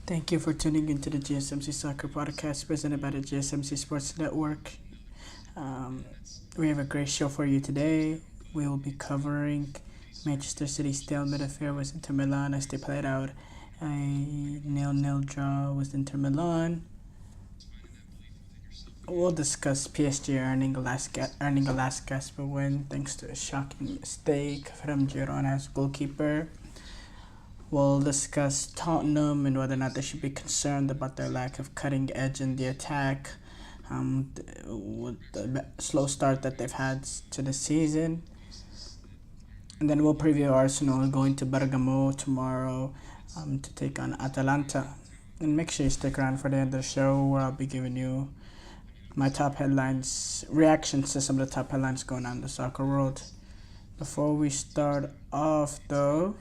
Thank you for tuning into the GSMC Soccer Podcast presented by the GSMC Sports Network. Um, we have a great show for you today. We will be covering Manchester City's stalemate affair with Inter Milan as they played out a nil-nil draw with Inter Milan. We'll discuss PSG earning a last-gasp win thanks to a shocking mistake from Girona's goalkeeper. We'll discuss Tottenham and whether or not they should be concerned about their lack of cutting edge in the attack, with the slow start that they've had to the season. And then we'll preview Arsenal going to Bergamo tomorrow to take on Atalanta. And make sure you stick around for the end of the show where I'll be giving you my top headlines, reactions to some of the top headlines going on in the soccer world. Before we start off, though,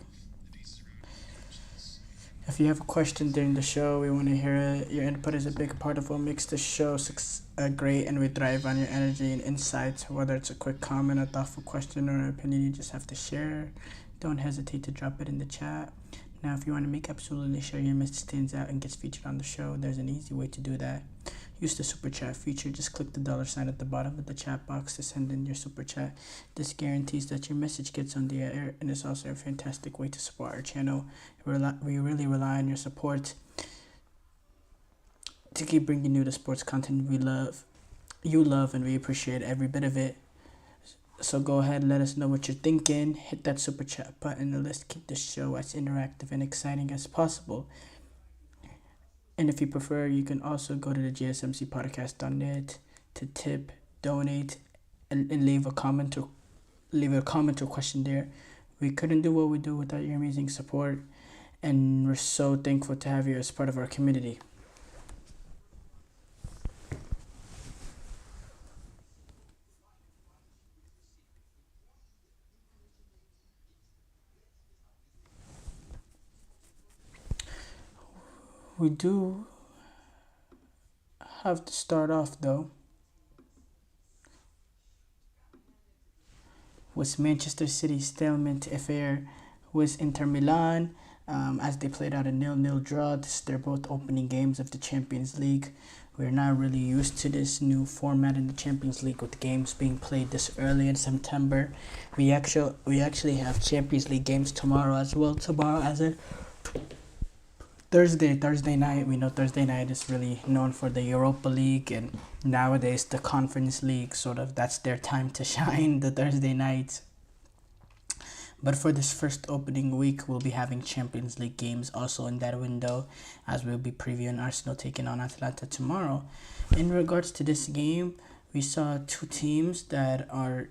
if you have a question during the show, we want to hear it. Your input is a big part of what makes the show great, and we thrive on your energy and insights. Whether it's a quick comment, a thoughtful question, or an opinion you just have to share, don't hesitate to drop it in the chat. Now, if you want to make absolutely sure your message stands out and gets featured on the show, there's an easy way to do that. Use the super chat feature. Just click the $ at the bottom of the chat box to send in your super chat. This guarantees that your message gets on the air, and it's also a fantastic way to support our channel. We really rely on your support to keep bringing you the sports content you love, and we appreciate every bit of it. So go ahead and let us know what you're thinking. Hit that super chat button and let's keep the show as interactive and exciting as possible. And if you prefer, you can also go to the gsmcpodcast.net to tip, donate, and leave a comment or question there. We couldn't do what we do without your amazing support, and we're so thankful to have you as part of our community. We do have to start off, though, with Manchester City's stalemate affair with Inter Milan as they played out a 0-0 draw. They're both opening games of the Champions League. We're not really used to this new format in the Champions League with games being played this early in September. We actually have Champions League games tomorrow as well. Tomorrow as a Thursday night. We know Thursday night is really known for the Europa League, and nowadays the Conference League, that's their time to shine, the Thursday nights. But for this first opening week, we'll be having Champions League games also in that window, as we'll be previewing Arsenal taking on Atalanta tomorrow. In regards to this game, we saw two teams that are,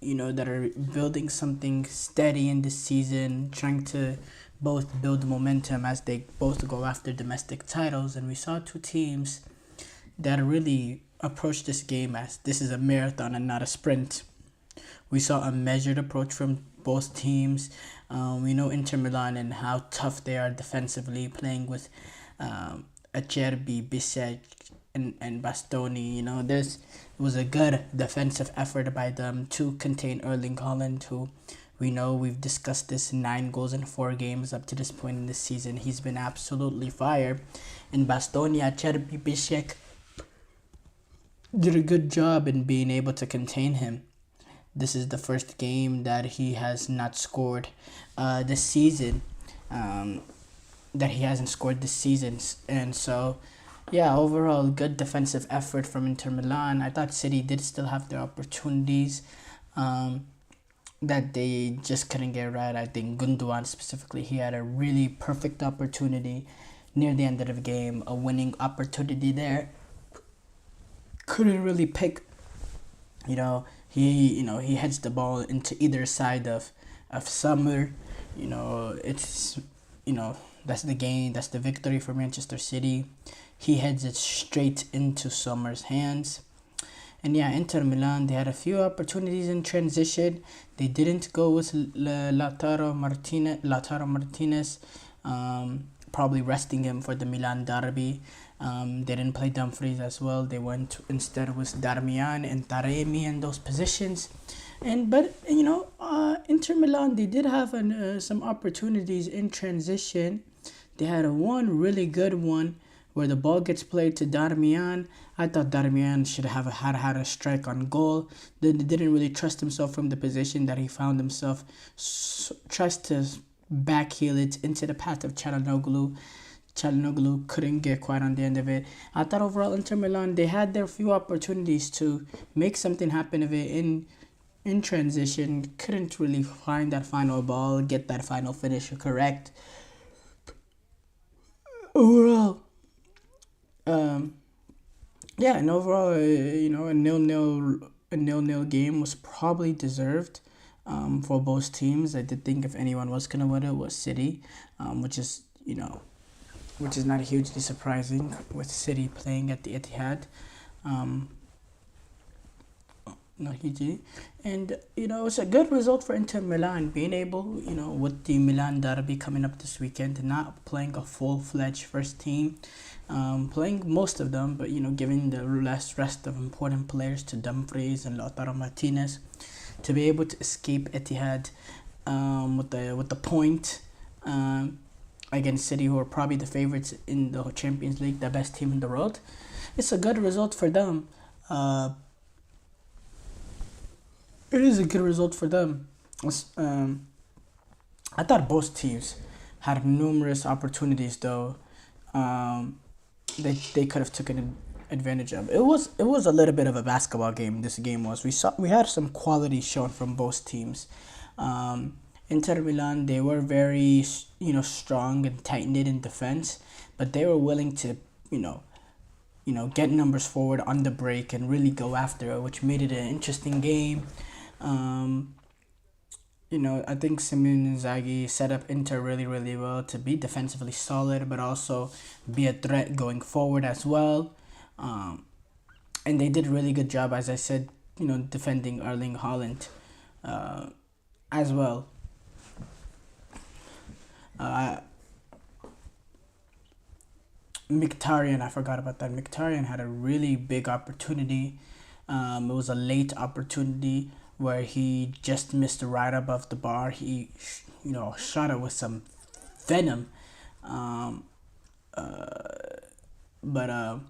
that are building something steady in this season, trying to both build momentum as they both go after domestic titles. And we saw two teams that really approached this game as this is a marathon and not a sprint. We saw a measured approach from both teams. We know Inter Milan and how tough they are defensively, playing with Acerbi, dissect, and Bastoni. This was a good defensive effort by them to contain Erling Haaland, who we know we've discussed this 9 goals in 4 games up to this point in the season. He's been absolutely fire. And Bastoni, Acerbi, Bishek did a good job in being able to contain him. This is the first game that he has not scored this season. That he hasn't scored this season. And so, yeah, overall, good defensive effort from Inter Milan. I thought City did still have their opportunities that they just couldn't get right. I think Gundogan specifically, he had a really perfect opportunity near the end of the game, a winning opportunity there. Couldn't really pick, he heads the ball into either side of Summer. It's, that's the game, that's the victory for Manchester City. He heads it straight into Sommer's hands. And yeah, Inter Milan, they had a few opportunities in transition. They didn't go with Lautaro Martinez, probably resting him for the Milan derby. They didn't play Dumfries as well. They went instead with Darmian and Taremi in those positions. But Inter Milan, they did have some opportunities in transition. They had one really good one where the ball gets played to Darmian. I thought Darmian should have had a strike on goal. Then didn't really trust himself from the position that he found himself. Tries to backheel it into the path of Çalhanoğlu. Çalhanoğlu couldn't get quite on the end of it. I thought overall Inter Milan, they had their few opportunities to make something happen of it in transition. Couldn't really find that final ball, get that final finish correct. Overall, yeah, and overall, a nil-nil game was probably deserved for both teams. I did think if anyone was gonna win it was City, which is which is not hugely surprising with City playing at the Etihad. Not hugely. And, it's a good result for Inter Milan being able, with the Milan derby coming up this weekend, not playing a full-fledged first team, playing most of them, but, giving the rest of important players to Dumfries and Lautaro Martinez to be able to escape Etihad with the point against City, who are probably the favorites in the Champions League, the best team in the world. It's a good result for them. It is a good result for them. I thought both teams had numerous opportunities, though. They could have taken advantage of. It was a little bit of a basketball game. This game was. We had some quality shown from both teams. Inter Milan, they were very strong and tight knit in defense, but they were willing to get numbers forward on the break and really go after it, which made it an interesting game. I think Simone Inzaghi set up Inter really, really well to be defensively solid, but also be a threat going forward as well. And they did a really good job, as I said, defending Erling Haaland as well. Mkhitaryan, I forgot about that. Mkhitaryan had a really big opportunity. It was a late opportunity where he just missed right above the bar. He, shot it with some venom. But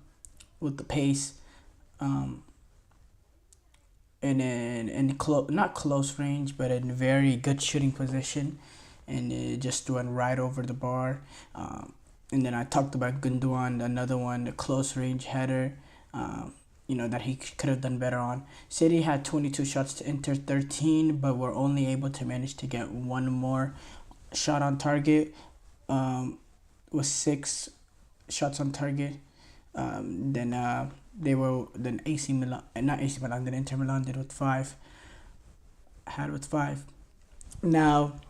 with the pace, and not close range, but in very good shooting position, and it just went right over the bar. And then I talked about Gundogan, another one, a close range header. That he could have done better on. City had 22 shots to Inter 13, but were only able to manage to get one more shot on target. With 6 shots on target. Then AC Milan, not AC Milan, then Inter Milan did with 5. Had with 5. Now,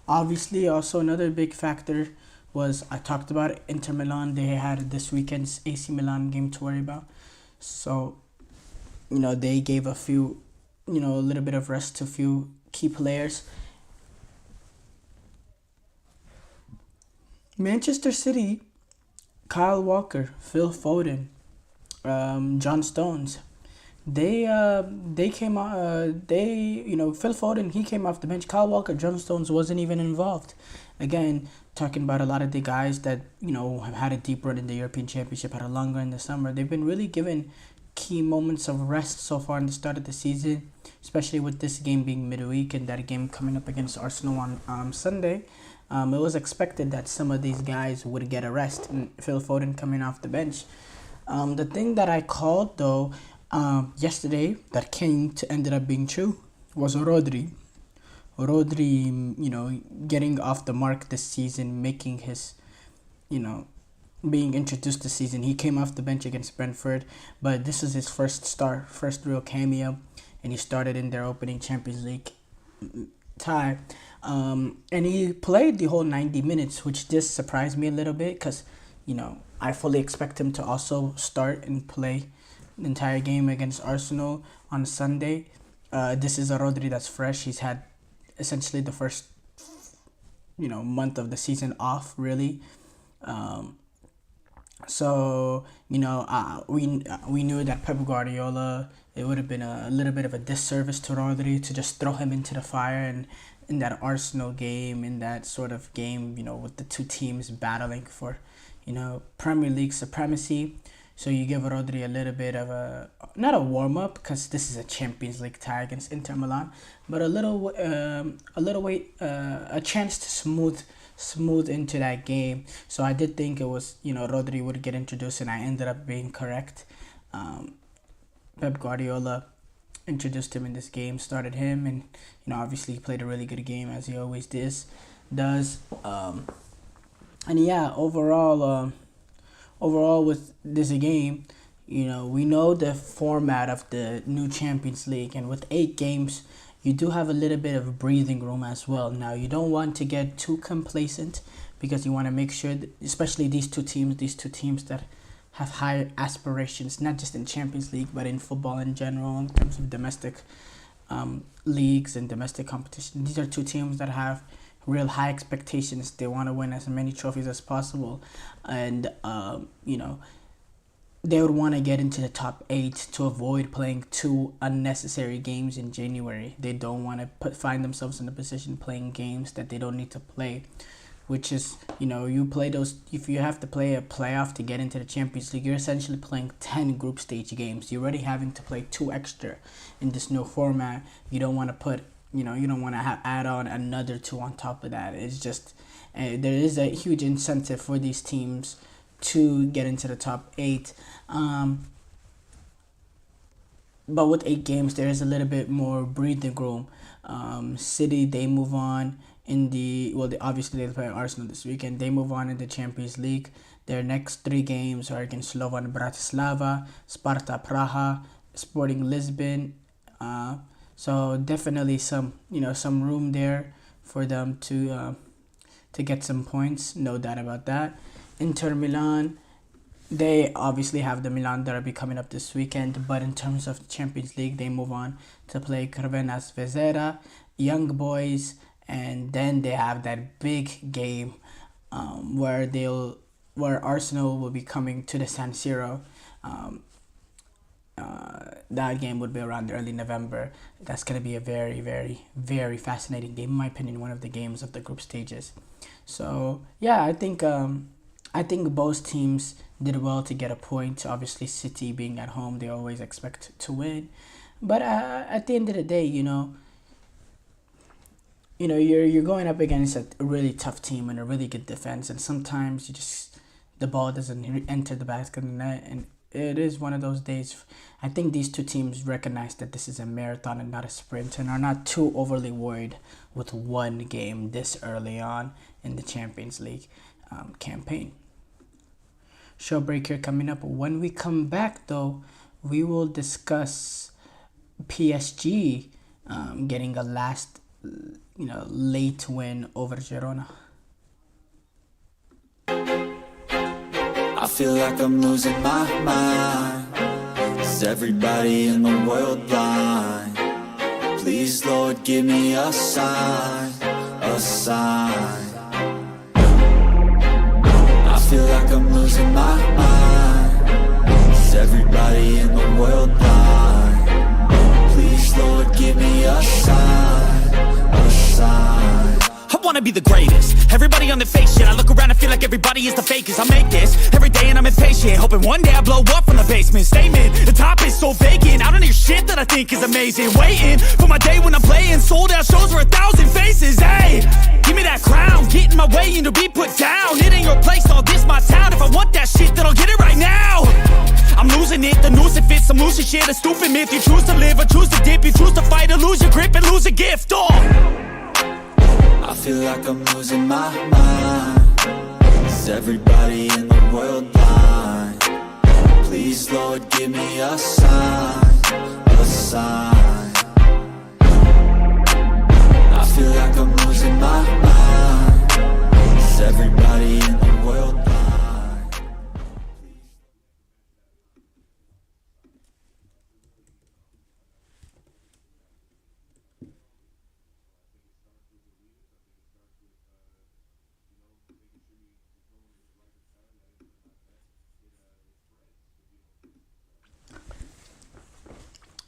obviously, also another big factor was, I talked about it, Inter Milan. They had this weekend's AC Milan game to worry about. So, they gave a little bit of rest to a few key players. Manchester City, Kyle Walker, Phil Foden, John Stones, they came out. Phil Foden, he came off the bench. Kyle Walker, John Stones wasn't even involved. Again, talking about a lot of the guys that have had a deep run in the European Championship, had a long run in the summer. They've been really given key moments of rest so far in the start of the season, especially with this game being midweek and that game coming up against Arsenal on Sunday. It was expected that some of these guys would get a rest, and Phil Foden coming off the bench. The thing that I called, though, yesterday that ended up being true was Rodri. Rodri, getting off the mark this season, making his, being introduced this season. He came off the bench against Brentford, but this is his first real cameo, and he started in their opening Champions League tie. And he played the whole 90 minutes, which just surprised me a little bit because, I fully expect him to also start and play the entire game against Arsenal on Sunday. This is a Rodri that's fresh. He's had essentially the first, month of the season off, really. So, we knew that Pep Guardiola, it would have been a little bit of a disservice to Rodri to just throw him into the fire and in that Arsenal game, in that sort of game, with the two teams battling for, Premier League supremacy. So you give Rodri a little bit of not a warm up, because this is a Champions League tie against Inter Milan, but a chance to smooth into that game. So I did think it was, Rodri would get introduced, and I ended up being correct. Pep Guardiola introduced him in this game, started him, and obviously he played a really good game, as he always does. And yeah, overall with this game, we know the format of the new Champions League, and with 8 games, you do have a little bit of breathing room as well. Now, you don't want to get too complacent, because you want to make sure that, especially these two teams that have high aspirations, not just in Champions League, but in football in general, in terms of domestic leagues and domestic competition. These are two teams that have real high expectations. They want to win as many trophies as possible, and they would want to get into the top 8 to avoid playing 2 unnecessary games in January. They don't want to find themselves in a position playing games that they don't need to play, which is, you play those. If you have to play a playoff to get into the Champions League, you're essentially playing 10 group stage games. You're already having to play 2 extra in this new format. You don't want to put, you don't want to add on another 2 on top of that. It's just, there is a huge incentive for these teams to get into the top 8. But with 8 games, there is a little bit more breathing room. City, they move on obviously they play Arsenal this weekend. They move on in the Champions League. Their next 3 games are against Slovan Bratislava, Sparta Praha, Sporting Lisbon. So definitely some room there for them to get some points, no doubt about that. Inter Milan, they obviously have the Milan derby coming up this weekend, but in terms of Champions League, they move on to play Crvena Zvezda, Young Boys, and then they have that big game where Arsenal will be coming to the San Siro. That game would be around early November. That's going to be a very, very, very fascinating game, in my opinion, one of the games of the group stages. So yeah, I think both teams did well to get a point. Obviously, City being at home, they always expect to win. But at the end of the day, you're going up against a really tough team and a really good defense, and sometimes the ball doesn't enter the back of the net, and it is one of those days. I think these two teams recognize that this is a marathon and not a sprint, and are not too overly worried with one game this early on in the Champions League campaign. Show break here coming up. When we come back, though, we will discuss PSG getting a late win over Girona. I feel like I'm losing my mind. Is everybody in the world blind? Please, Lord, give me a sign, a sign. I feel like I'm losing my mind. Is everybody in the world blind? Please, Lord, give me a sign, a sign. I wanna be the greatest. Everybody on the fake shit. I look around and feel like everybody is the fakest. I make this every day and I'm impatient, hoping one day I blow up from the basement. Statement, the top is so vacant. I don't hear shit that I think is amazing. Waiting for my day when I'm playing sold out shows for 1,000 faces. Hey, give me that crown, get in my way and to be put down. It ain't your place, all this my town. If I want that shit, then I'll get it right now. I'm losing it, the noose it fits. I'm losing shit, a stupid myth. You choose to live or choose to dip. You choose to fight or lose your grip and lose a gift. I feel like I'm losing my mind. Is everybody in the world blind? Please, Lord, give me a sign, a sign. I feel like I'm losing my mind. Is everybody in the world blind?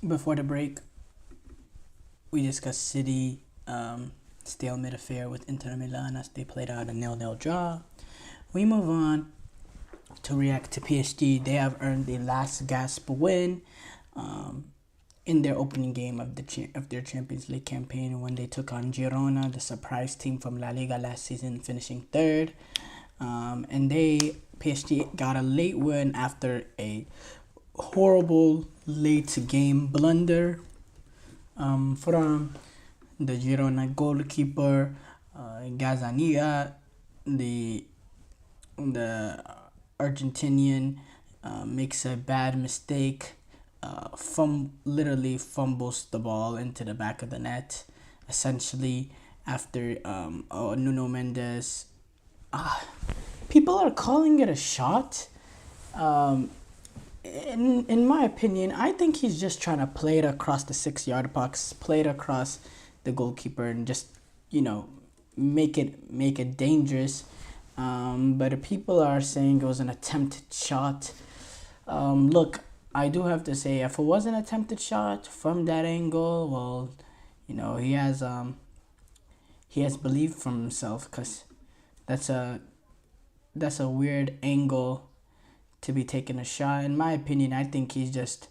Before the break, we discussed City stalemate affair with Inter Milan as they played out a 0-0 draw. We move on to react to PSG. They have earned the Last-Gasp win in their opening game of their Champions League campaign when they took on Girona, the surprise team from La Liga last season, finishing third. And PSG got a late win after a horrible late game blunder from the Girona goalkeeper, Gazania, the Argentinian, makes a bad mistake, literally fumbles the ball into the back of the net, essentially after Nuno Mendes. People are calling it a shot. In my opinion, I think he's just trying to play it across the 6-yard box, play it across the goalkeeper, and just make it dangerous. But people are saying it was an attempted shot. Look, I do have to say, if it was an attempted shot from that angle, well, he has belief from himself, because that's a weird angle to be taking a shot. In my opinion, I think he's just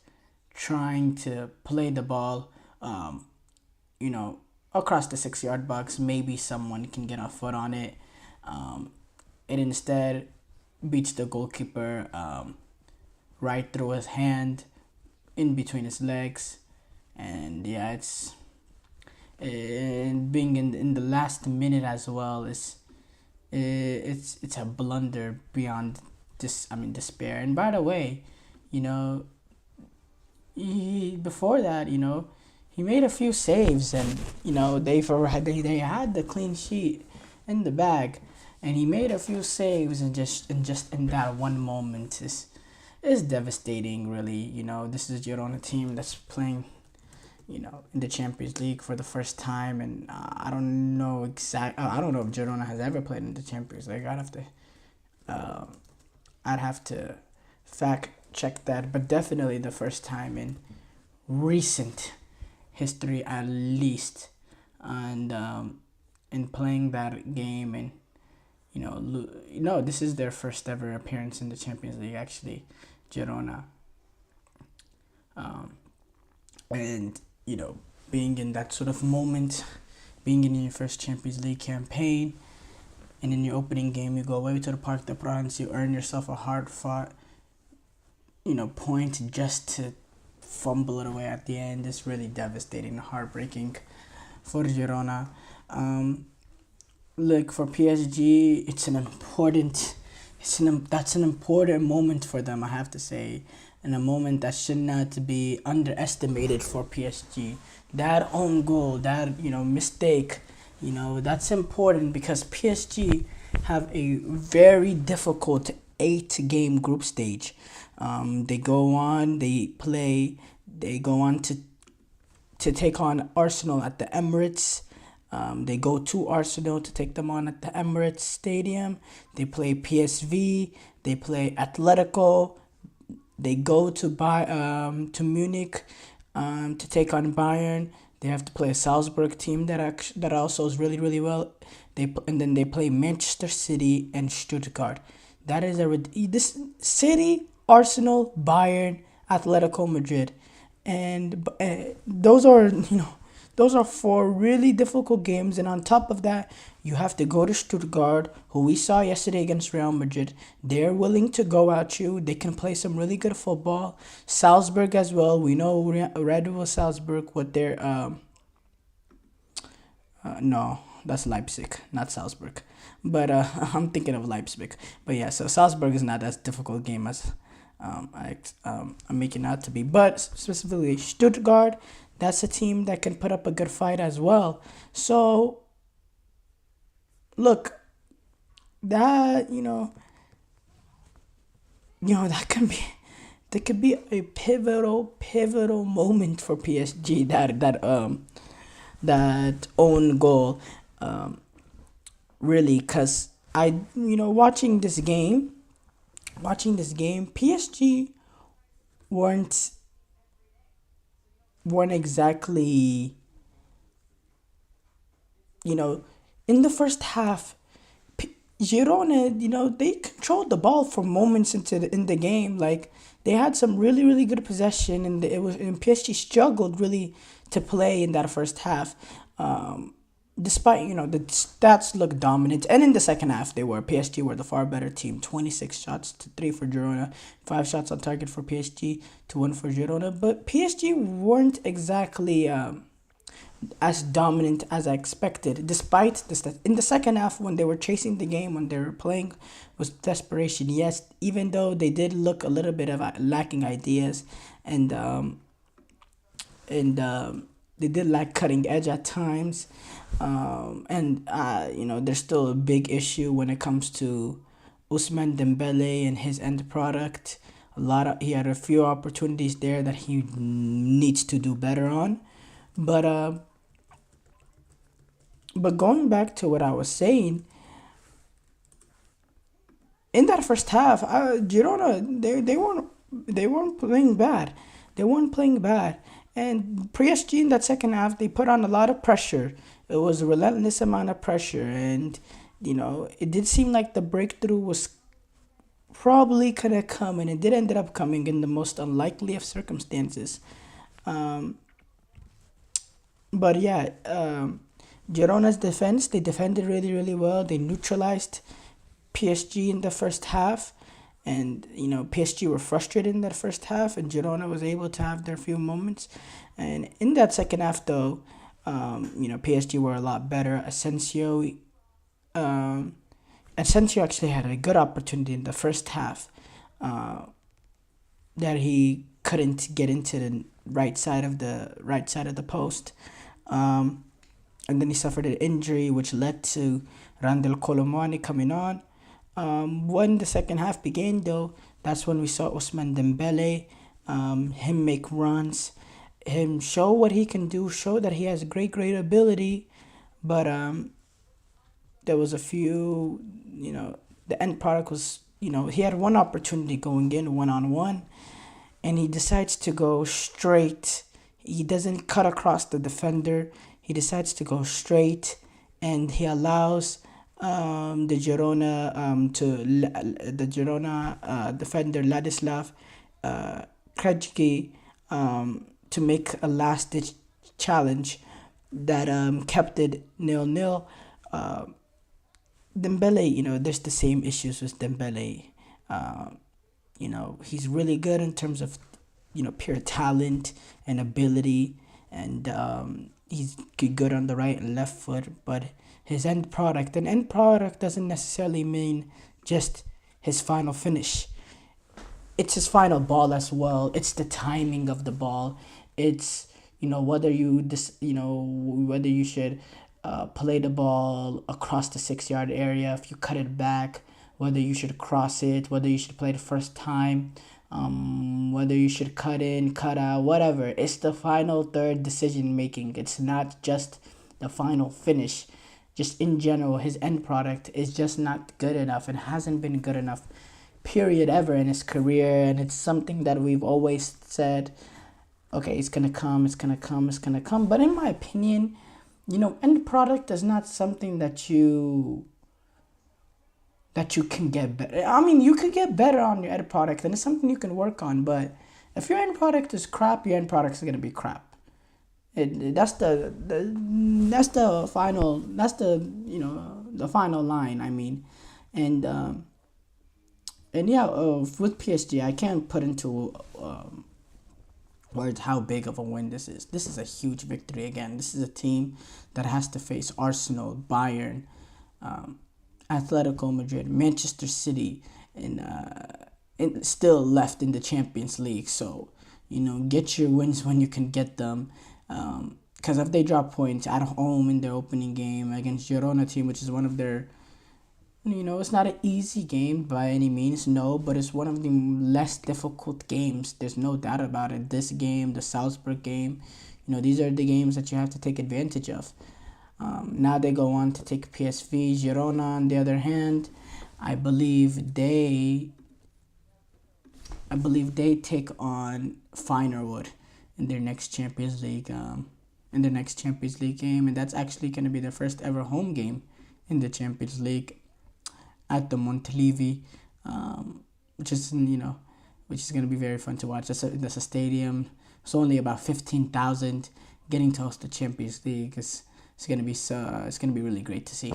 trying to play the ball, across the 6-yard box. Maybe someone can get a foot on it. It instead beats the goalkeeper right through his hand, in between his legs, and it's being in the last minute as well. It's a blunder beyond despair. And by the way, before that, he made a few saves, and they had the clean sheet in the bag, and he made a few saves, and just in that one moment is devastating, really. This is a Girona team that's playing in the Champions League for the first time, and I don't know if Girona has ever played in the Champions League. I'd have to fact check that, but definitely the first time in recent history, at least. And in playing that game, and this is their first ever appearance in the Champions League, actually, Girona. And being in that sort of moment, being in your first Champions League campaign, and in your opening game, you go away to the Parc des Princes, you earn yourself a hard-fought, point just to fumble it away at the end. It's really devastating and heartbreaking for Girona. Look, for PSG, that's an important moment for them, I have to say, and a moment that should not be underestimated for PSG. That own goal, that mistake, that's important, because PSG have a very difficult 8-game group stage. They go on to take on Arsenal at the Emirates. They go to Arsenal to take them on at the Emirates Stadium. They play PSV. They play Atletico. They go to Munich to take on Bayern. They have to play a Salzburg team that also is really, really well. And then they play Manchester City and Stuttgart. That is this City, Arsenal, Bayern, Atletico Madrid, and those are 4 really difficult games. And on top of that, you have to go to Stuttgart, who we saw yesterday against Real Madrid. They're willing to go at you. They can play some really good football. Salzburg as well. We know Red Bull Salzburg with their no, that's Leipzig, not Salzburg. But I'm thinking of Leipzig. But yeah, so Salzburg is not as difficult game as I'm making out to be. But specifically Stuttgart, that's a team that can put up a good fight as well. So look, that that could be a pivotal moment for PSG. That own goal, really, because watching this game, PSG weren't exactly you know, in the first half, Girona, they controlled the ball for moments in the game. Like they had some really really good possession, and PSG struggled really to play in that first half. Despite the stats look dominant, and in the second half PSG were the far better team. 26 shots to 3 for Girona, 5 shots on target for PSG to 1 for Girona. But PSG weren't exactly as dominant as I expected, despite in the second half when they were chasing the game, when they were playing with desperation. Yes, even though they did look a little bit of lacking ideas, and they did lack cutting edge at times, there's still a big issue when it comes to Ousmane Dembele and his end product. He had a few opportunities there that he needs to do better on, but going back to what I was saying, in that first half, Girona they weren't playing bad. They weren't playing bad, and PSG in that second half they put on a lot of pressure. It was a relentless amount of pressure, and it did seem like the breakthrough was probably gonna come, and it did end up coming in the most unlikely of circumstances. But yeah. Girona's defense, they defended really, really well. They neutralized PSG in the first half. And, PSG were frustrated in that first half. And Girona was able to have their few moments. And in that second half, though, PSG were a lot better. Asensio actually had a good opportunity in the first half that he couldn't get into the right side of the post. And then he suffered an injury, which led to Randall Colomwani coming on. When the second half began, though, that's when we saw Ousmane Dembele, him make runs, him show what he can do, show that he has great ability. But there was a few, the end product was, he had one opportunity going in 1-on-1, and he decides to go straight. He doesn't cut across the defender. He decides to go straight, and he allows the Girona defender Ladislav Krejci to make a last-ditch challenge that kept it 0-0. Dembele, there's the same issues with Dembele. He's really good in terms of pure talent and ability, and he's good on the right and left foot, but his end product doesn't necessarily mean just his final finish. It's his final ball as well. It's the timing of the ball. It's whether you should play the ball across the 6-yard area, if you cut it back, whether you should cross it, whether you should play the first time, whether you should cut in, cut out, whatever. It's the final third decision making. It's not just the final finish. Just in general, his end product is just not good enough and hasn't been good enough, period, ever in his career. And it's something that we've always said, okay, it's going to come. But in my opinion, end product is not something that you can get better. I mean, you could get better on your end product, and it's something you can work on. But if your end product is crap, your end product is gonna be crap. That's the final. That's the final line. I mean, and yeah, with PSG, I can't put into words how big of a win this is. This is a huge victory again. This is a team that has to face Arsenal, Bayern, Atletico Madrid, Manchester City, and still left in the Champions League. So, get your wins when you can get them. Because if they drop points at home in their opening game against Girona team, which is one of their, it's not an easy game by any means, no, but it's one of the less difficult games. There's no doubt about it. This game, the Salzburg game, these are the games that you have to take advantage of. Now they go on to take PSV. Girona, on the other hand, I believe they take on Feyenoord in their next Champions League in the next Champions League game, and that's actually going to be their first ever home game in the Champions League at the Montelivi, which is going to be very fun to watch. That's a stadium. It's only about 15,000. Getting to host the Champions League it's going to be really great to see.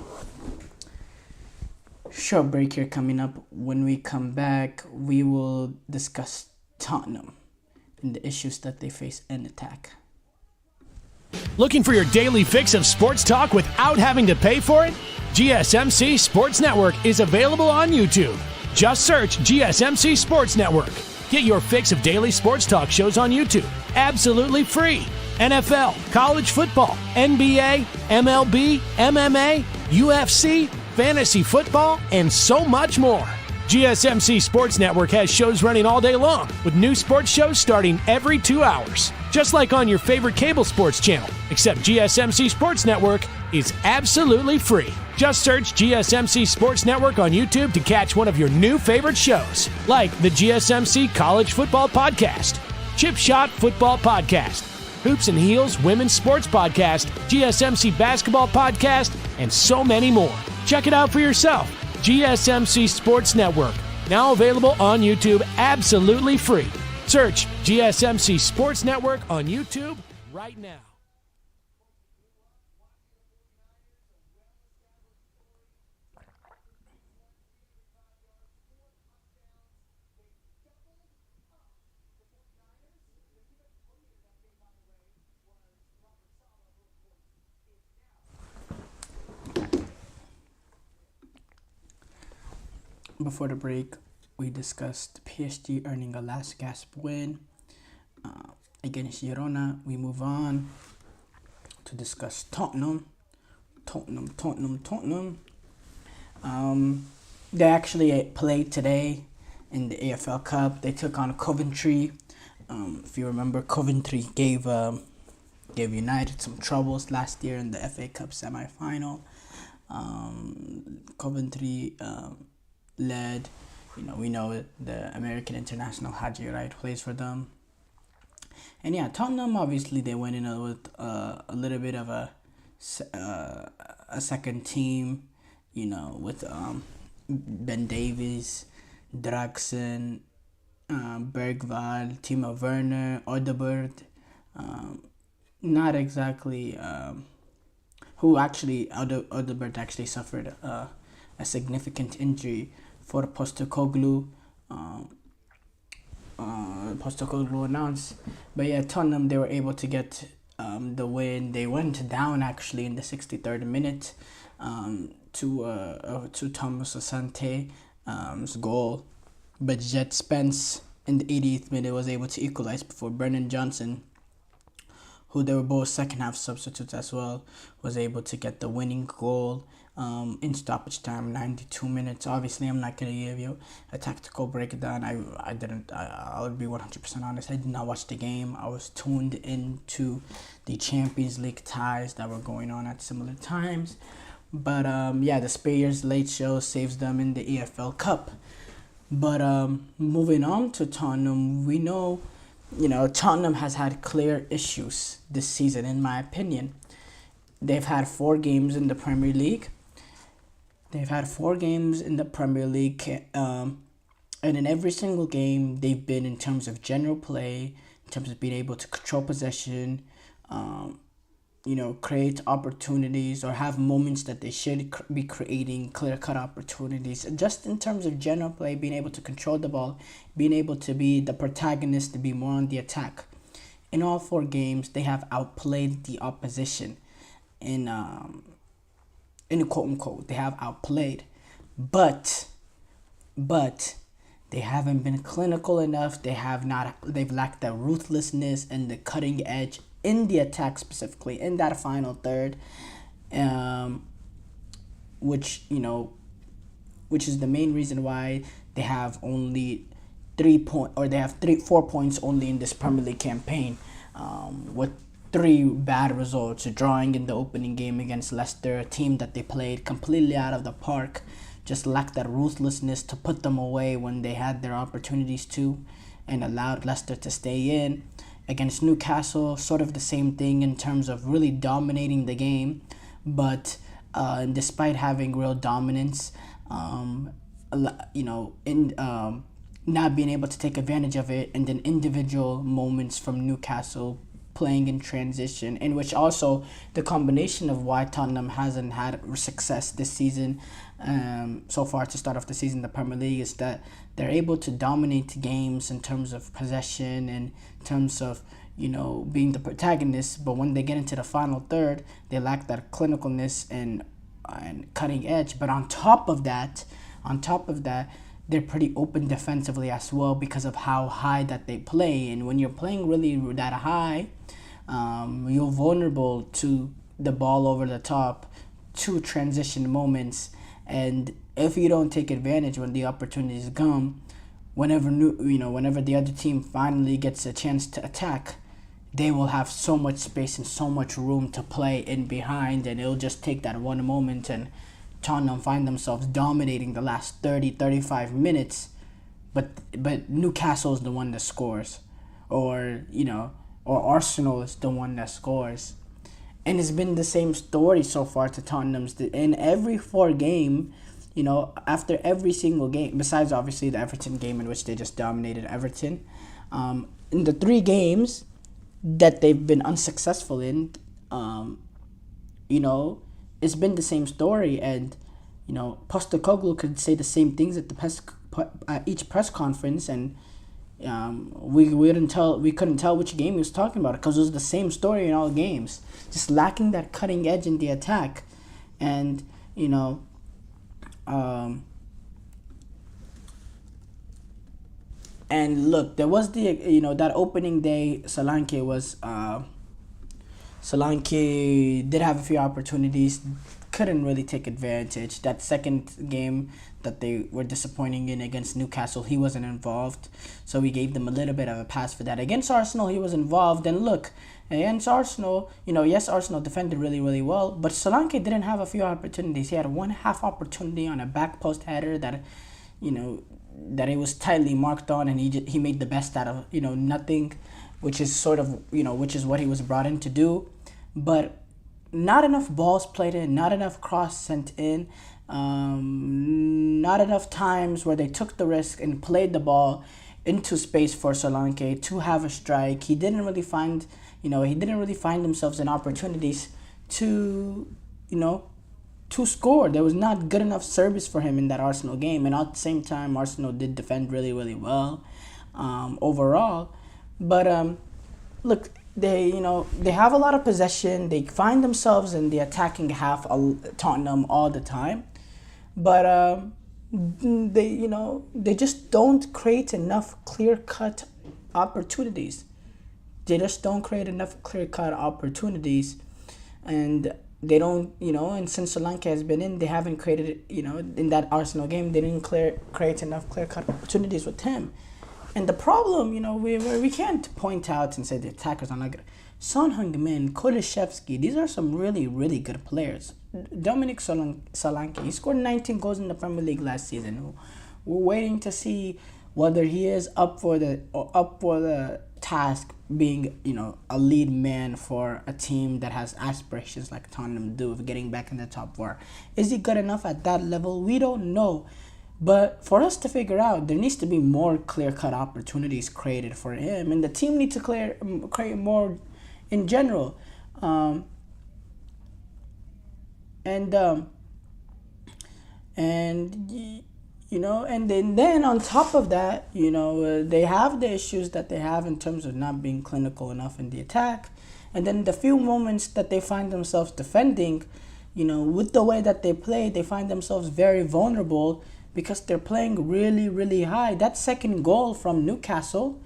Short break here coming up. When we come back, we will discuss Tottenham and the issues that they face in attack. Looking for your daily fix of sports talk without having to pay for it? GSMC Sports Network is available on YouTube. Just search GSMC Sports Network. Get your fix of daily sports talk shows on YouTube, absolutely free. NFL, college football, NBA, MLB, MMA, UFC, fantasy football, and so much more. GSMC Sports Network has shows running all day long, with new sports shows starting every 2 hours. Just like on your favorite cable sports channel, except GSMC Sports Network is absolutely free. Just search GSMC Sports Network on YouTube to catch one of your new favorite shows, like the GSMC College Football Podcast, Chip Shot Football Podcast, Hoops and Heels Women's Sports Podcast, GSMC Basketball Podcast, and so many more. Check it out for yourself. GSMC Sports Network, now available on YouTube absolutely free. Search GSMC Sports Network on YouTube right now. Before the break, we discussed PSG earning a Last-Gasp win against Girona. We move on to discuss Tottenham. They actually played today in the AFL Cup. They took on Coventry. If you remember, Coventry gave United some troubles last year in the FA Cup semi-final. Coventry led, we know the American international Haji Wright plays for them. And yeah, Tottenham, obviously they went in with a little bit of a second team, with Ben Davies, Draxen, Bergvall, Timo Werner, Odegaard, not exactly who actually Odegaard actually suffered a significant injury for Postecoglou. Postecoglou announced, but yeah, Tottenham, they were able to get the win. They went down actually in the 63rd minute to Thomas Asante's goal, but Jet Spence in the 80th minute was able to equalize before Brennan Johnson, who they were both second half substitutes as well, was able to get the winning goal in stoppage time, 92 minutes. Obviously, I'm not going to give you a tactical breakdown. I would be 100% honest. I did not watch the game. I was tuned into the Champions League ties that were going on at similar times. But yeah, the Spurs late show saves them in the EFL Cup. But moving on to Tottenham, we know, Tottenham has had clear issues this season, in my opinion. They've had 4 games in the Premier League. And in every single game, they've been, in terms of general play, in terms of being able to control possession, create opportunities or have moments that they should be creating, clear-cut opportunities. Just in terms of general play, being able to control the ball, being able to be the protagonist, to be more on the attack. In all 4 games, they have outplayed the opposition. In quote-unquote, they have outplayed. But they haven't been clinical enough. They've lacked the ruthlessness and the cutting edge in the attack, specifically in that final third, which is the main reason why they have only 4 points only in this Premier League campaign, with 3 bad results, drawing in the opening game against Leicester, a team that they played completely out of the park, just lacked that ruthlessness to put them away when they had their opportunities to, and allowed Leicester to stay in. Against Newcastle, sort of the same thing in terms of really dominating the game, but despite having real dominance, not being able to take advantage of it, and then individual moments from Newcastle playing in transition, in which also the combination of why Tottenham hasn't had success this season so far to start off the season in the Premier League is that they're able to dominate games in terms of possession and in terms of being the protagonist, but when they get into the final third, they lack that clinicalness and cutting edge. But on top of that, they're pretty open defensively as well because of how high that they play. And when you're playing really that high, you're vulnerable to the ball over the top, to transition moments. And if you don't take advantage when the opportunities come, whenever the other team finally gets a chance to attack, they will have so much space and so much room to play in behind, and it'll just take that one moment and Tottenham find themselves dominating the last 30-35 minutes, but Newcastle is the one that scores, or Arsenal is the one that scores. And it's been the same story so far to Tottenham's. In every 4 game, after every single game, besides obviously the Everton game in which they just dominated Everton, in the 3 games that they've been unsuccessful in, it's been the same story. And Postecoglou could say the same things at each press conference, and we couldn't tell which game he was talking about because it was the same story in all games, just lacking that cutting edge in the attack. And and look, there was that opening day. Solanke did have a few opportunities, couldn't really take advantage. That second game that they were disappointing in against Newcastle, he wasn't involved, so we gave them a little bit of a pass for that. Against Arsenal, he was involved, and look, against Arsenal, yes, Arsenal defended really, really well, but Solanke didn't have a few opportunities. He had one half opportunity on a back post header that it was tightly marked on, and he made the best out of nothing, which is sort of which is what he was brought in to do. But not enough balls played in, not enough cross sent in, not enough times where they took the risk and played the ball into space for Solanke to have a strike. He didn't really find himself in opportunities to score. There was not good enough service for him in that Arsenal game, and at the same time, Arsenal did defend really, really well overall. But look, they have a lot of possession. They find themselves in the attacking half of Tottenham all the time, but they just don't create enough clear-cut opportunities. And they don't, and since Solanke has been in, they haven't created, in that Arsenal game, they didn't create enough clear-cut opportunities with him. And the problem, we can't point out and say the attackers are not good. Son Heung-min, Kulusevski, these are some really, really good players. Dominic Solanke, he scored 19 goals in the Premier League last season. We're waiting to see whether he is up for the task, being a lead man for a team that has aspirations like Tottenham do of getting back in the top 4. Is he good enough at that level? We don't know. But for us to figure out, there needs to be more clear-cut opportunities created for him, and the team needs to create more in general. And then on top of that, they have the issues that they have in terms of not being clinical enough in the attack, and then the few moments that they find themselves defending, with the way that they play, they find themselves very vulnerable because they're playing really, really high. That second goal from Newcastle,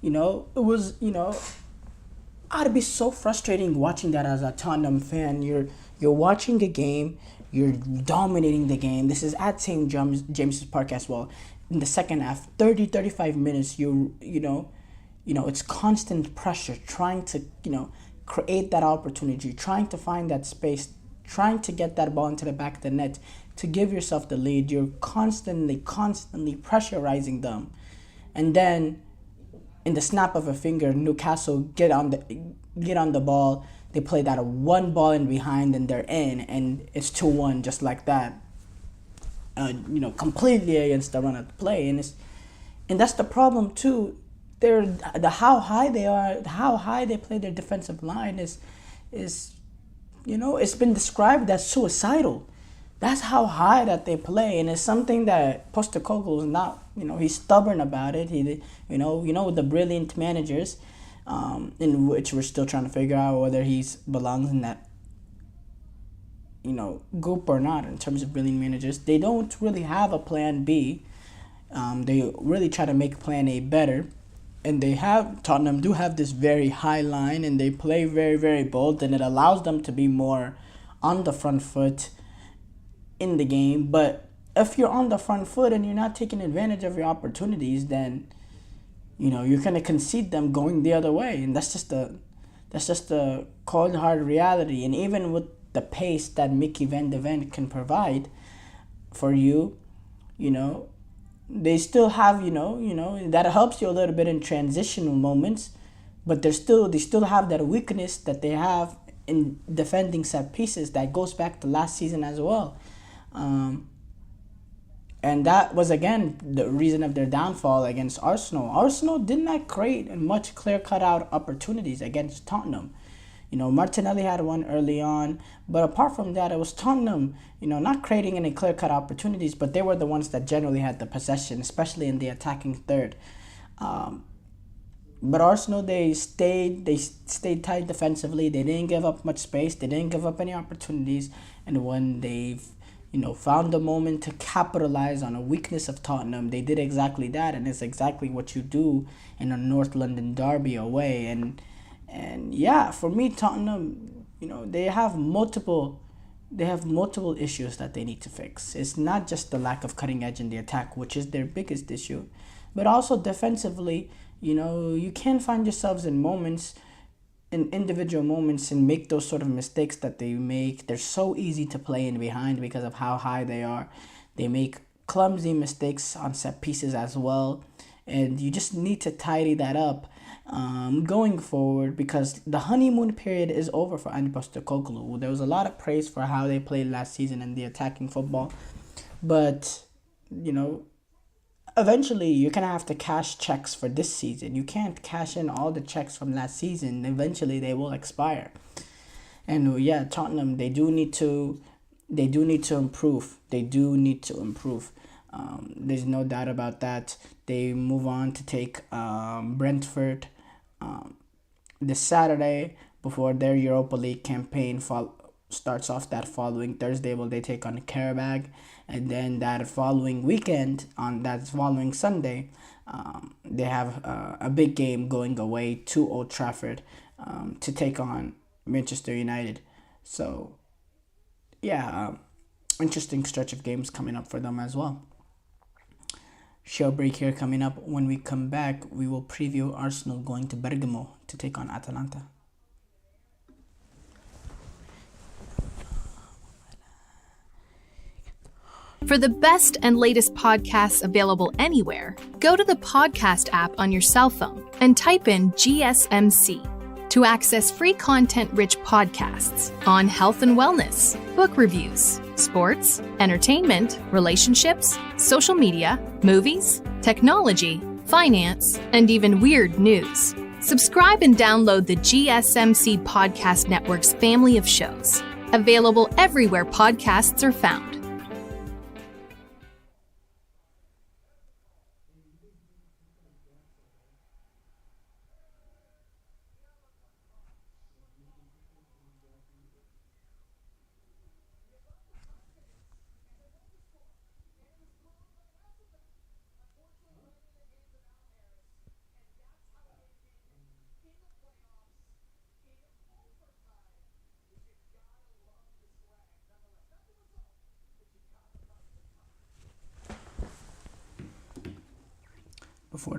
it was, I'd be so frustrating watching that as a Tottenham fan. You're watching a game, you're dominating the game. This is at St. James's Park as well. In the second half, 30-35 minutes, it's constant pressure, trying to, create that opportunity, trying to find that space, trying to get that ball into the back of the net to give yourself the lead. You're constantly pressurizing them. And then in the snap of a finger, Newcastle get on the ball. They play that one ball in behind and they're in, and it's 2-1 just like that. Completely against the run of the play, and that's the problem too. How high they play their defensive line is it's been described as suicidal. That's how high that they play, and it's something that Postecoglou is not. He's stubborn about it. The brilliant managers, in which we're still trying to figure out whether he belongs in that group or not. In terms of brilliant managers, they don't really have a plan B. They really try to make plan A better, and Tottenham do have this very high line, and they play very, very bold, and it allows them to be more on the front foot in the game. But if you're on the front foot and you're not taking advantage of your opportunities, then you're gonna concede them going the other way, and that's just the cold hard reality. And even with the pace that Mickey Van de Ven can provide for you, they still have that helps you a little bit in transitional moments, but they still have that weakness that they have in defending set pieces that goes back to last season as well. And that was, again, the reason of their downfall against Arsenal. Arsenal did not create much clear-cut out opportunities against Tottenham. Martinelli had one early on, but apart from that, it was Tottenham, not creating any clear-cut opportunities, but they were the ones that generally had the possession, especially in the attacking third. But Arsenal, they stayed tight defensively. They didn't give up much space. They didn't give up any opportunities. And when they've found a moment to capitalize on a weakness of Tottenham, they did exactly that, and it's exactly what you do in a North London derby away. And yeah, for me, Tottenham, they have multiple issues that they need to fix. It's not just the lack of cutting edge in the attack, which is their biggest issue, but also defensively. You can find yourselves in individual moments and make those sort of mistakes that they make. They're so easy to play in behind because of how high they are. They make clumsy mistakes on set pieces as well, and you just need to tidy that up going forward, because the honeymoon period is over for Ange Postecoglou. There was a lot of praise for how they played last season in the attacking football, but eventually you're going to have to cash checks for this season. You can't cash in all the checks from last season. Eventually they will expire. And yeah, Tottenham, they do need to improve. There's no doubt about that. They move on to take Brentford this Saturday before their Europa League campaign starts off that following Thursday. Will they take on Karabag, and then that following weekend, on that following Sunday, they have a big game going away to Old Trafford to take on Manchester United. So yeah, interesting stretch of games coming up for them as well. Show break here coming up. When we come back, we will preview Arsenal going to Bergamo to take on Atalanta. For the best and latest podcasts available anywhere, go to the podcast app on your cell phone and type in GSMC to access free content-rich podcasts on health and wellness, book reviews, sports, entertainment, relationships, social media, movies, technology, finance, and even weird news. Subscribe and download the GSMC Podcast Network's family of shows, available everywhere podcasts are found. Before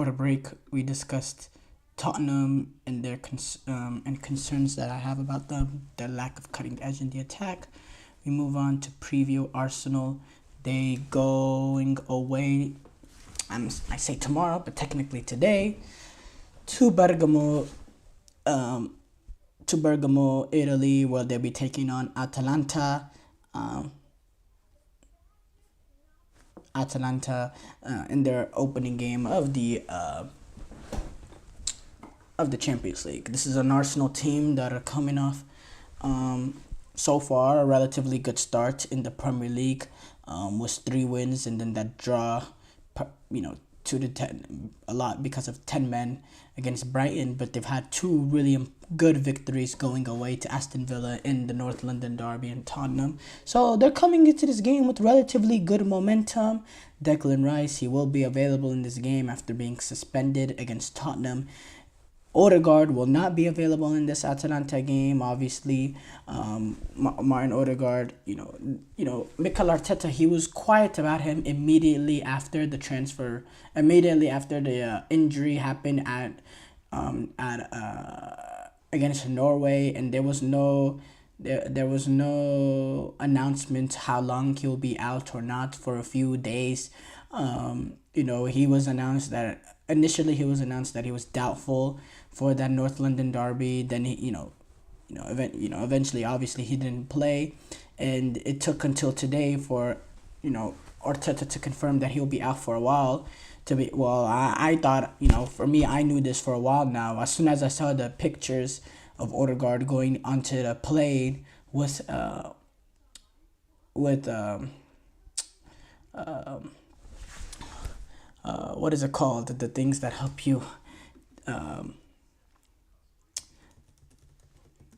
the break, we discussed Tottenham and their concerns that I have about them, their lack of cutting edge in the attack. We move on to preview Arsenal. They going away I say tomorrow, but technically today, to Bergamo, Italy, where they'll be taking on Atalanta. In their opening game of the Champions League. This is an Arsenal team that are coming off so far a relatively good start in the Premier League, with 3 wins and then that draw, 2-10, a lot because of 10 men against Brighton, but they've had 2 really good victories going away to Aston Villa in the North London derby and Tottenham. So they're coming into this game with relatively good momentum. Declan Rice, he will be available in this game after being suspended against Tottenham. Odegaard will not be available in this Atalanta game, obviously. Martin Odegaard, Mikel Arteta, he was quiet about him immediately after the injury happened against Norway, and there was no announcement how long he'll be out or not for a few days. He was announced that initially he was doubtful for that North London derby. Then eventually, obviously he didn't play, and it took until today for Arteta to confirm that he'll be out for a while. I thought, for me, I knew this for a while now. As soon as I saw the pictures of Odegaard going onto the plane with what is it called? The things that help you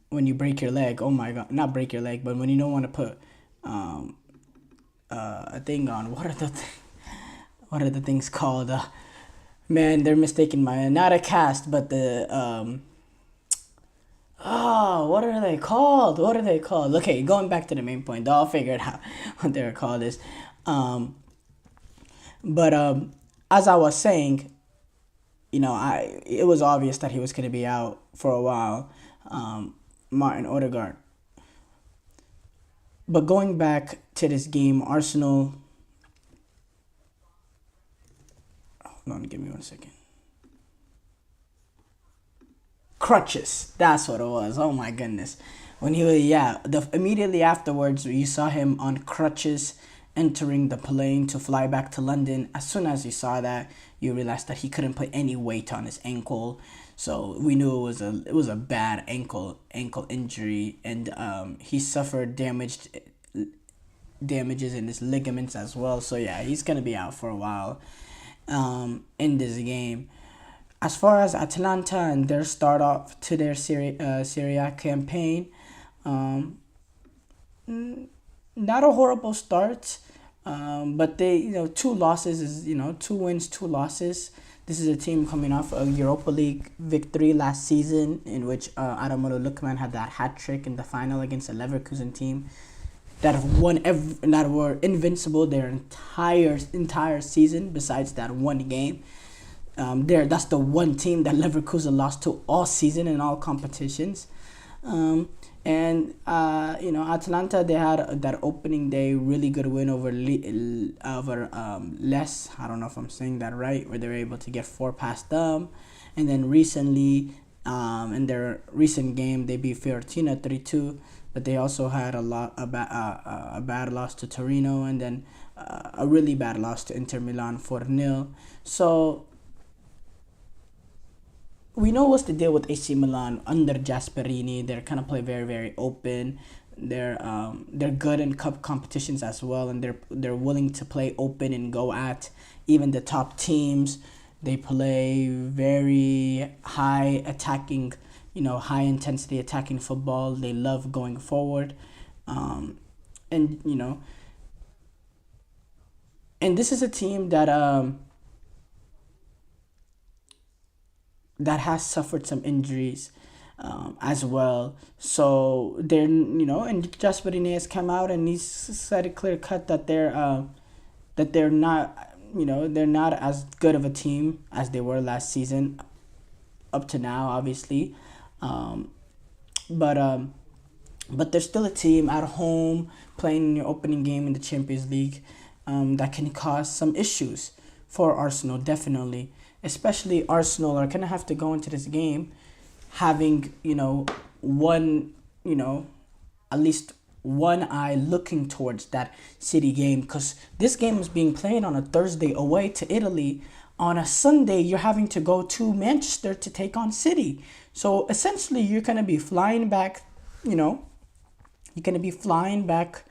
when you break your leg. Oh my God, not break your leg, but when you don't want to put a thing on. What are the things called? Man, they're mistaking not a cast, but the what are they called? Okay, going back to the main point, I'll figure it out what they're called is. But as I was saying, it was obvious that he was going to be out for a while, Martin Odegaard. But going back to this game, Arsenal. Hold on, give me 1 second. Crutches. That's what it was. Oh my goodness. When he was, immediately afterwards, you saw him on crutches entering the plane to fly back to London. As soon as you saw that, you realized that he couldn't put any weight on his ankle. So we knew it was a bad ankle injury, and he suffered damages in his ligaments as well. So yeah, he's gonna be out for a while in this game. As far as Atalanta and their start off to their Serie A campaign, not a horrible start, but they 2 losses is 2 wins, 2 losses. This is a team coming off a Europa League victory last season, in which Ademola Lookman had that hat trick in the final against a Leverkusen team that were invincible their entire season. Besides that one game, that's the one team that Leverkusen lost to all season in all competitions. Atalanta, they had that opening day really good win over Les. I don't know if I'm saying that right, where they were able to get 4 past them. And then recently, in their recent game, they beat Fiorentina 3-2. But they also had a bad loss to Torino, and then a really bad loss to Inter Milan 4-0. So we know what's the deal with AC Milan under Gasperini. They're kind of play very, very open. They're good in cup competitions as well, and they're willing to play open and go at even the top teams. They play very high attacking, high intensity attacking football. They love going forward, and this is a team that has suffered some injuries as well. So they're and Gasperini has come out and he's said it clear cut that they're not they're not as good of a team as they were last season up to now, obviously. But they're still a team at home playing in your opening game in the Champions League that can cause some issues for Arsenal, definitely. Especially Arsenal are going to have to go into this game having, one, at least one eye looking towards that City game, because this game is being played on a Thursday away to Italy. On a Sunday, you're having to go to Manchester to take on City. So essentially, you're going to be flying back, you're going to be flying back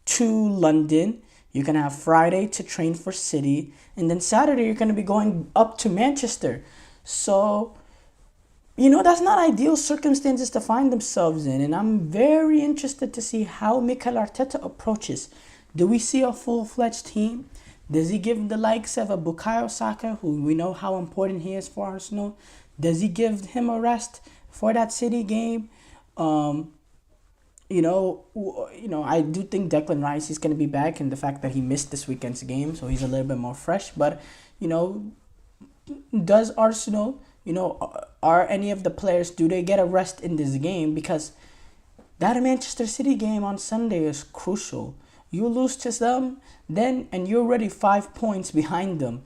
to London. You're going to have Friday to train for City. And then Saturday, you're going to be going up to Manchester. So, that's not ideal circumstances to find themselves in. And I'm very interested to see how Mikel Arteta approaches. Do we see a full-fledged team? Does he give the likes of a Bukayo Saka, who we know how important he is for Arsenal? Does he give him a rest for that City game? I do think Declan Rice is going to be back, and the fact that he missed this weekend's game, so he's a little bit more fresh. But, does Arsenal, are any of the players, do they get a rest in this game? Because that Manchester City game on Sunday is crucial. You lose to them, and you're already 5 points behind them.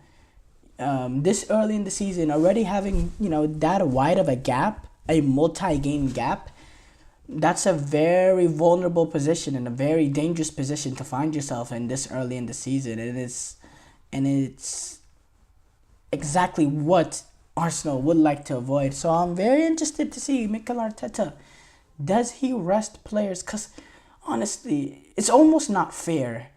This early in the season, already having, that wide of a gap, a multi-game gap, that's a very vulnerable position and a very dangerous position to find yourself in this early in the season. And it's exactly what Arsenal would like to avoid. So I'm very interested to see Mikel Arteta. Does he rest players? Because honestly, it's almost not fair.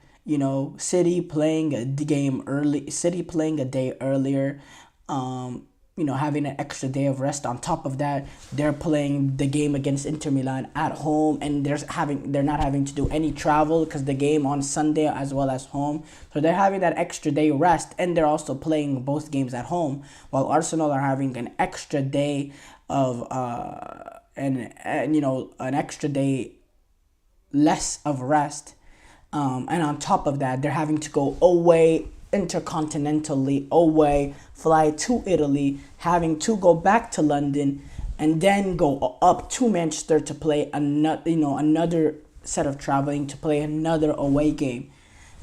City playing a game early, City playing a day earlier, having an extra day of rest. On top of that, they're playing the game against Inter Milan at home, and they're not having to do any travel because the game on Sunday as well as home. So they're having that extra day rest, and they're also playing both games at home, while Arsenal are having an extra day of an extra day less of rest. And on top of that, they're having to go away intercontinentally, away, fly to Italy, having to go back to London, and then go up to Manchester to play another set of traveling to play another away game.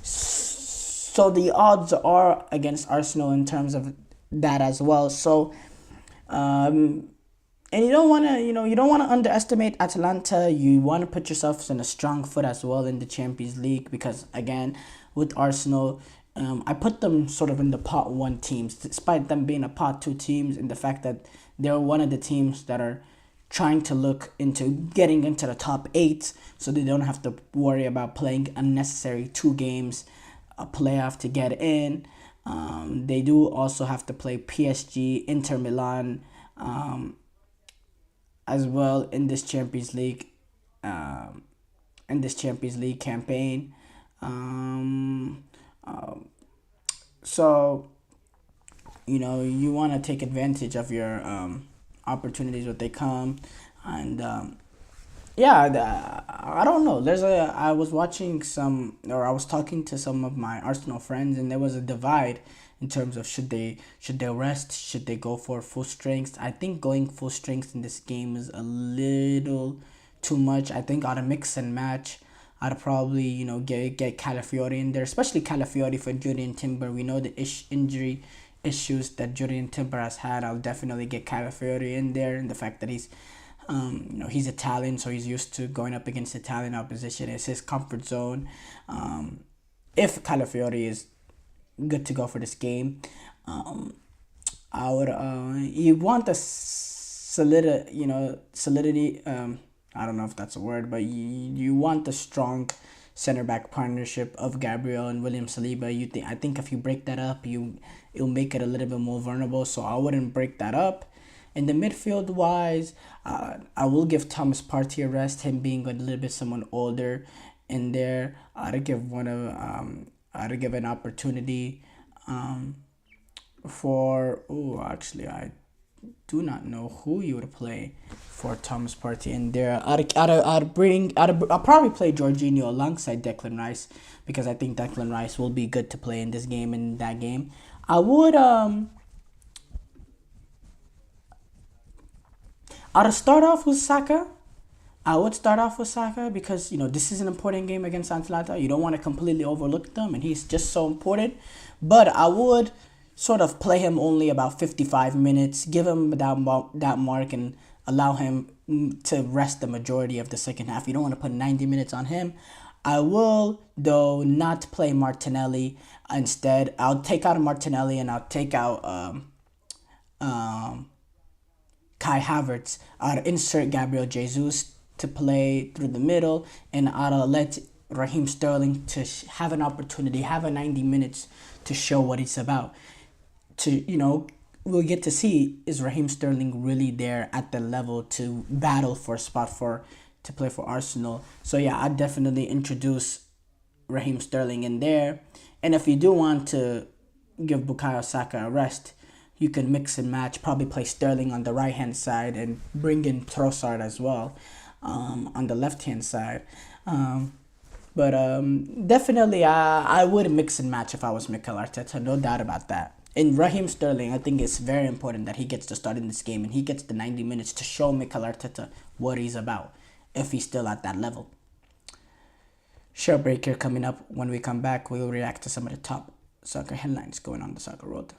So the odds are against Arsenal in terms of that as well. So, and you don't want to underestimate Atalanta. You want to put yourself in a strong foot as well in the Champions League, because again, with Arsenal, I put them sort of in the pot 1 teams, despite them being a pot 2 teams, and the fact that they're one of the teams that are trying to look into getting into the top 8, so they don't have to worry about playing unnecessary 2 games, a playoff to get in. They do also have to play PSG, Inter Milan, as well in this Champions League, campaign. So, you want to take advantage of your opportunities when they come. And, I don't know. I was watching I was talking to some of my Arsenal friends, and there was a divide in terms of should they rest, should they go for full strength. I think going full strength in this game is a little too much. I think I'd mix and match. I'd probably, get Calafiori in there, especially Calafiori for Julian Timber. We know the injury issues that Julian Timber has had. I'll definitely get Calafiori in there, and the fact that he's Italian, so he's used to going up against Italian opposition. It's his comfort zone. If Calafiori is good to go for this game, I would you want the solidity. I don't know if that's a word, but you want the strong center back partnership of Gabriel and William Saliba. I think if you break that up, it'll make it a little bit more vulnerable. So I wouldn't break that up. In the midfield wise, I will give Thomas Partey a rest. Him being a little bit someone older in there, I'd give an opportunity for. Actually, I do not know who you would play for Thomas Partey in there. I'll probably play Jorginho alongside Declan Rice, because I think Declan Rice will be good to play in this game and that game. I would I'll start off with Saka, I would start off with Saka because, this is an important game against Atalanta. You don't want to completely overlook them, and he's just so important. But I would sort of play him only about 55 minutes, give him that mark, and allow him to rest the majority of the second half. You don't want to put 90 minutes on him. I will, though, not play Martinelli. Instead, I'll take out Martinelli and I'll take out Kai Havertz. I'll insert Gabriel Jesus to play through the middle, and I'll let Raheem Sterling to have an opportunity, have a 90 minutes to show what he's about. We'll get to see, is Raheem Sterling really there at the level to battle for a spot to play for Arsenal? So yeah, I'd definitely introduce Raheem Sterling in there. And if you do want to give Bukayo Saka a rest, you can mix and match, probably play Sterling on the right-hand side and bring in Trossard as well on the left-hand side. But definitely I would mix and match if I was Mikel Arteta, no doubt about that. And Raheem Sterling, I think it's very important that he gets to start in this game and he gets the 90 minutes to show Mikel Arteta what he's about, if he's still at that level. Short break here coming up. When we come back, we'll react to some of the top soccer headlines going on the soccer world.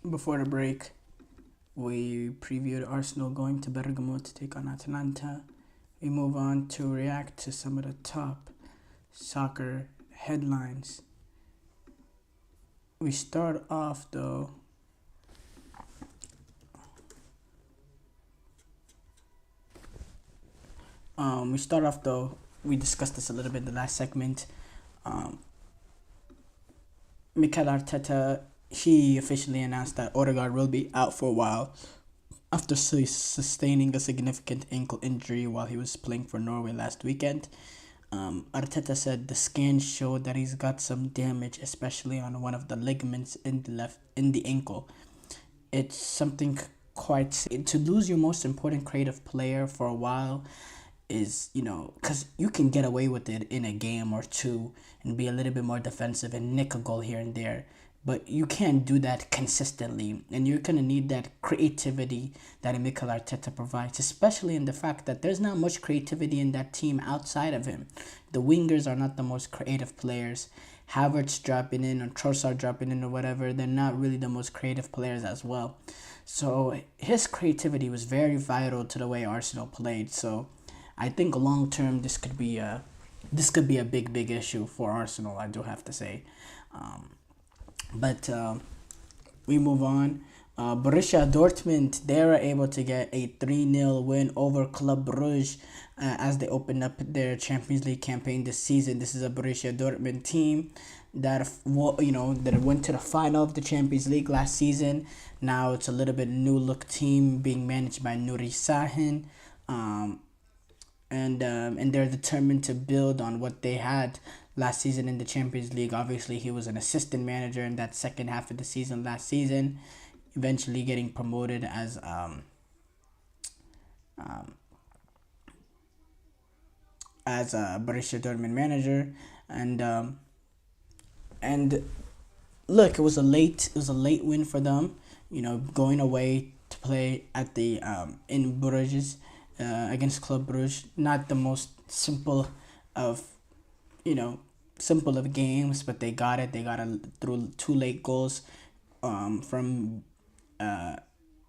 Before the break, we previewed Arsenal going to Bergamo to take on Atalanta. We move on to react to some of the top soccer headlines. We start off though we discussed this a little bit in the last segment. Mikel Arteta, he officially announced that Odegaard will be out for a while after sustaining a significant ankle injury while he was playing for Norway last weekend. Arteta said the scans showed that he's got some damage, especially on one of the ligaments in the ankle. It's something to lose your most important creative player for a while is, because you can get away with it in a game or two and be a little bit more defensive and nick a goal here and there. But you can't do that consistently, and you're going to need that creativity that Mikel Arteta provides, especially in the fact that there's not much creativity in that team outside of him. The wingers are not the most creative players. Havertz dropping in or Trossard dropping in or whatever, they're not really the most creative players as well. So his creativity was very vital to the way Arsenal played. So I think long term this could be a big issue for Arsenal, I do have to say. But we move on. Borussia Dortmund, they were able to get a 3-0 win over Club Brugge as they opened up their Champions League campaign this season. This is a Borussia Dortmund team that went to the final of the Champions League last season. Now it's a little bit new look team being managed by Nuri Sahin, and they're determined to build on what they had last season in the Champions League. Obviously, he was an assistant manager in that second half of the season last season, eventually getting promoted as a Borussia Dortmund manager, and look, it was a late win for them. Going away to play at the in Bruges against Club Bruges. Not the most simple of games, but they got it. They got it through 2 late goals from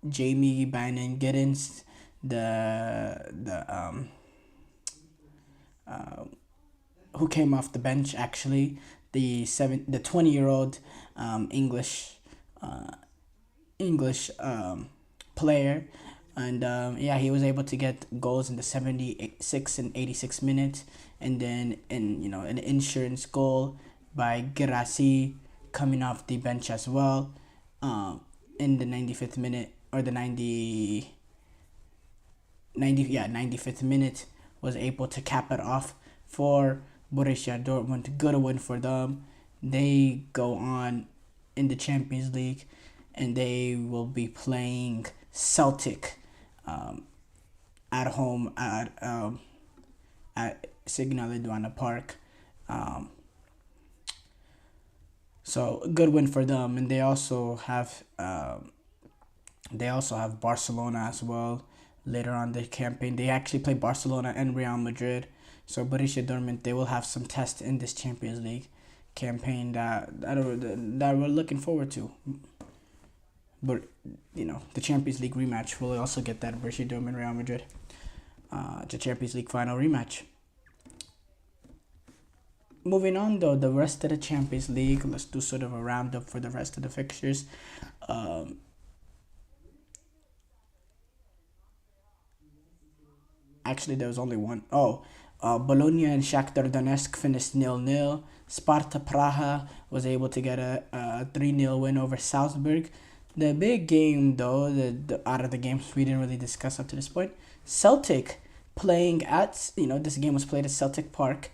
Jamie Bynon Giddens, who came off the bench actually, the 20-year-old English player, and he was able to get goals in the 76 and 86 minutes, and then an insurance goal by Girassi coming off the bench as well in the 95th minute, or the 95th minute, was able to cap it off for Borussia Dortmund. Good win for them. They go on in the Champions League, and they will be playing Celtic at home at Signal Iduna Park. So good win for them, and they also have Barcelona as well later on the campaign. They actually play Barcelona and Real Madrid. So Borussia Dortmund, they will have some tests in this Champions League campaign that we're looking forward to. But the Champions League rematch, will also get that Borussia Dortmund Real Madrid, the Champions League final rematch. Moving on though, the rest of the Champions League, let's do sort of a roundup for the rest of the fixtures. Actually, there was only one. Bologna and Shakhtar Donetsk finished 0-0. Sparta Praha was able to get a 3-0 win over Salzburg. The big game, though, out of the games we didn't really discuss up to this point, Celtic playing at, this game was played at Celtic Park,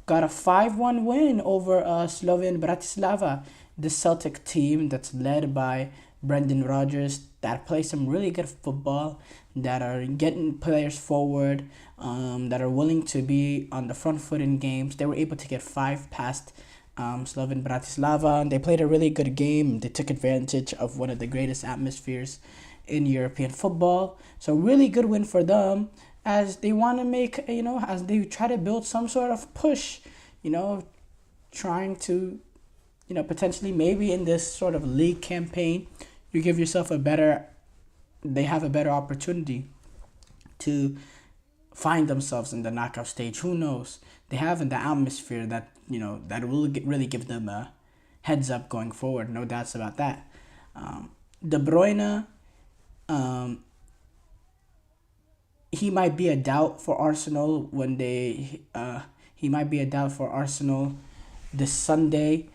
got a 5-1 win over Slovan Bratislava. The Celtic team that's led by Brendan Rodgers, that play some really good football, that are getting players forward, that are willing to be on the front foot in games. They were able to get 5 past Slovan Bratislava, and they played a really good game. They took advantage of one of the greatest atmospheres in European football. So really good win for them, as they want to make, as they try to build some sort of push, trying to, potentially maybe in this sort of league campaign, you give yourself they have a better opportunity to find themselves in the knockout stage. Who knows? They have in the atmosphere that, that will really give them a heads up going forward. No doubts about that. De Bruyne, he might be a doubt for Arsenal he might be a doubt for Arsenal this Sunday.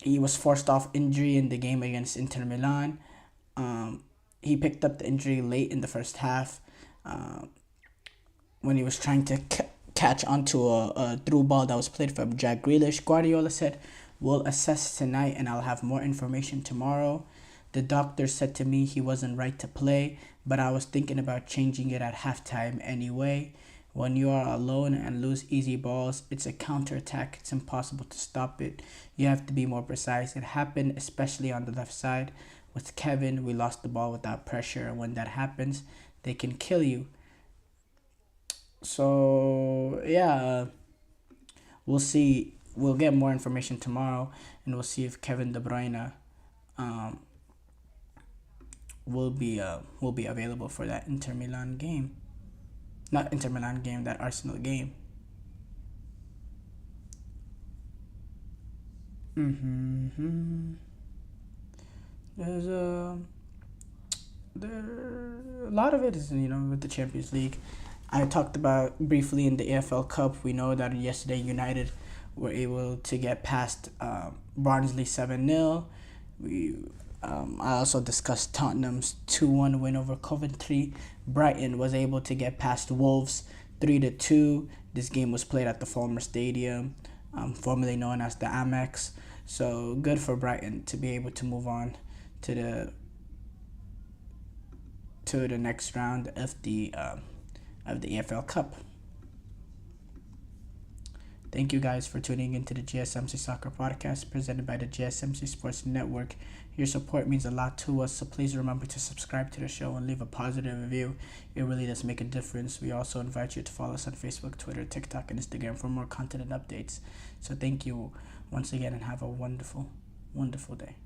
He was forced off injury in the game against Inter Milan. He picked up the injury late in the first half when he was trying to catch onto a through ball that was played from Jack Grealish. Guardiola said, "We'll assess tonight and I'll have more information tomorrow. The doctor said to me he wasn't right to play, but I was thinking about changing it at halftime anyway. When you are alone and lose easy balls, it's a counterattack. It's impossible to stop it. You have to be more precise. It happened especially on the left side. With Kevin, we lost the ball without pressure, and when that happens, they can kill you." So, we'll see. We'll get more information tomorrow, and we'll see if Kevin De Bruyne will be available for that Inter Milan game. Not Inter Milan game, that Arsenal game. There's a lot of it is, with the Champions League. I talked about briefly in the AFL Cup. We know that yesterday United were able to get past Barnsley 7-0. I also discussed Tottenham's 2-1 win over Coventry. Brighton was able to get past Wolves 3-2. This game was played at the former stadium, formerly known as the Amex. So good for Brighton to be able to move on to the next round of the EFL Cup. Thank you guys for tuning into the GSMC Soccer Podcast presented by the GSMC Sports Network. Your support means a lot to us, so please remember to subscribe to the show and leave a positive review. It really does make a difference. We also invite you to follow us on Facebook, Twitter, TikTok, and Instagram for more content and updates. So thank you once again and have a wonderful, wonderful day.